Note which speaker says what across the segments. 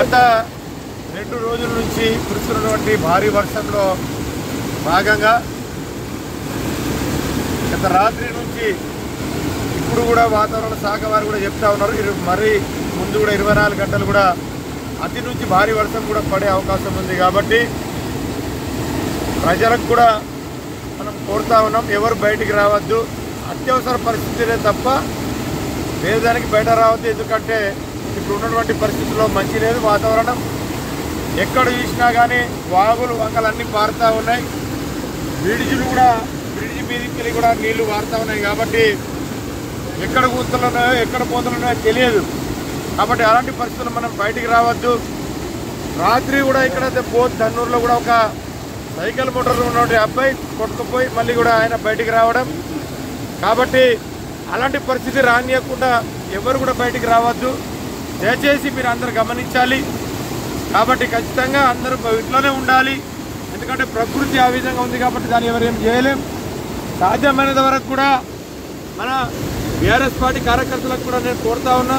Speaker 1: గత 2 రోజుల నుంచి కురుస్తున్నటువంటి భారీ వర్షంలో భాగంగా గత రాత్రి నుంచి ఇప్పుడు కూడా వాతావరణ శాఖ వారు కూడా చెప్తా ఉన్నారు, మరి ముందు కూడా 24 గంటలు కూడా అతి నుంచి భారీ వర్షం కూడా పడే అవకాశం ఉంది. కాబట్టి ప్రజలకు కూడా మనం కోరుతా ఉన్నాం, ఎవరు బయటికి రావద్దు, అత్యవసర పరిస్థితులే తప్ప వేదానికి బయట రావద్దు. ఎందుకంటే ఇప్పుడు ఉన్నటువంటి పరిస్థితుల్లో మంచి లేదు, వాతావరణం ఎక్కడ చూసినా కానీ వాగులు వంకలన్నీ పారుతూ ఉన్నాయి, బ్రిడ్జి మీదకి కూడా నీళ్లు పారుతూ ఉన్నాయి. కాబట్టి ఎక్కడ కూతులున్నాయో ఎక్కడ పోతున్నాయో తెలియదు. కాబట్టి అలాంటి పరిస్థితుల్లో మనం బయటికి రావద్దు. రాత్రి కూడా ఇక్కడ ధన్నూరులో కూడా ఒక సైకిల్ మోటార్లో ఉన్నటువంటి అబ్బాయి కొట్టుకుపోయి మళ్ళీ కూడా ఆయన బయటికి రావడం. కాబట్టి అలాంటి పరిస్థితి రానియకుండా ఎవరు కూడా బయటికి రావద్దు, దయచేసి మీరు అందరూ గమనించాలి. కాబట్టి ఖచ్చితంగా అందరూ ఇంట్లోనే ఉండాలి, ఎందుకంటే ప్రకృతి ఆ విధంగా ఉంది. కాబట్టి దాన్ని ఎవరేం చేయలేం. సాధ్యమైనంత వరకు కూడా మన బీఆర్ఎస్ పార్టీ కార్యకర్తలకు కూడా నేను కోరుతా ఉన్నా,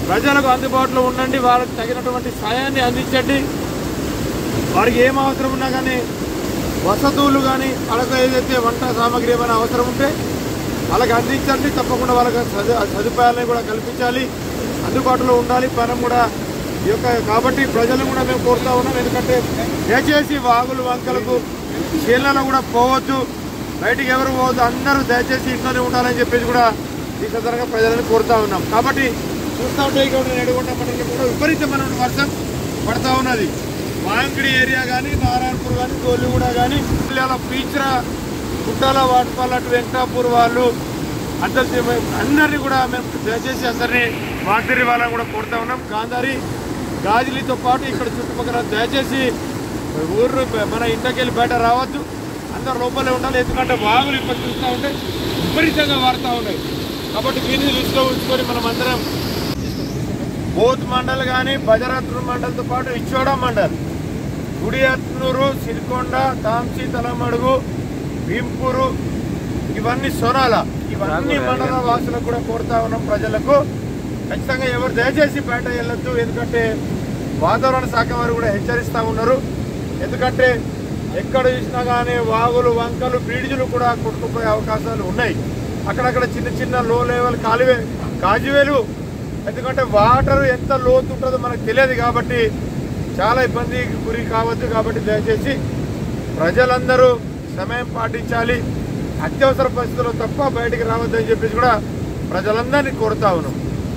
Speaker 1: ప్రజలకు అందుబాటులో ఉండండి, వాళ్ళకి తగినటువంటి సాయాన్ని అందించండి. వారికి ఏం అవసరం ఉన్నా కానీ వసతులు కానీ వాళ్ళకి ఏదైతే వంట సామాగ్రి ఏమైనా అవసరం ఉంటే వాళ్ళకి అందించండి. తప్పకుండా వాళ్ళకి సదుపాయాలను కూడా కల్పించాలి, అందుబాటులో ఉండాలి మనం కూడా కాబట్టి ప్రజలను కూడా మేము కోరుతా ఉన్నాం. ఎందుకంటే దయచేసి వాగులు వంకలకు చేళ్లలో కూడా పోవద్దు, బయటికి ఎవరు పోవద్దు, అందరూ దయచేసి ఇంట్లోనే ఉండాలని చెప్పేసి కూడా ఈ సందర్భంగా ప్రజలను కోరుతా ఉన్నాం. కాబట్టి చూస్తూ ఉంటే ఇక్కడ నడుగుంట మనకి కూడా విపరీతమైన వర్షం పడతా ఉన్నది. వాంకిడి ఏరియా కానీ, నారాయణపూర్ కానీ, గోలిగూడ కానీ, పీచర, గుట్టాల, వాటపాల, వెంకటాపూర్ వాళ్ళు అందరినీ కూడా మేము దయచేసి అందరినీ వాటిరి వాళ్ళని కూడా కోరుతా ఉన్నాం. గాంధారి, గాజులతో పాటు ఇక్కడ చుట్టుపక్కల దయచేసి ఊరు మన ఇంటికెళ్ళి బయట రావద్దు, అందరు లోపలే ఉండాలి. ఎందుకంటే వాగులు ఇప్పుడు చూస్తూ ఉంటే విపరీతంగా వాడుతూ ఉన్నాయి. కాబట్టి దీన్ని దృష్టిలో ఉంచుకొని మనం అందరం బోత్ మండల్ కానీ, బజరత్నూరు మండల్తో పాటు ఇచ్చోడ మండల్, గుడియత్నూరు, సిరికొండ, తాంసీ, తలమడుగు, భీంపూరు, ఇవన్నీ సోనాల, ఇవన్నీ మండల వాసులకు కూడా కోరుతా ఉన్నాం. ప్రజలకు ఖచ్చితంగా ఎవరు దయచేసి బయట వెళ్ళొద్దు, ఎందుకంటే వాతావరణ శాఖ వారు కూడా హెచ్చరిస్తూ ఉన్నారు. ఎందుకంటే ఎక్కడ చూసినా కానీ వాగులు వంకలు బ్రిడ్జులు కూడా కొట్టుకుపోయే అవకాశాలు ఉన్నాయి. అక్కడక్కడ చిన్న చిన్న లో లెవెల్ కాజువేలు, ఎందుకంటే వాటర్ ఎంత లోతు ఉంటుందో మనకు తెలియదు. కాబట్టి చాలా ఇబ్బందికి గురి కావద్దు. కాబట్టి దయచేసి ప్రజలందరూ సమయం పాటించాలి, అత్యవసర పరిస్థితుల్లో తప్ప బయటికి రావద్దని చెప్పేసి కూడా ప్రజలందరినీ కోరుతా ఉన్నాం.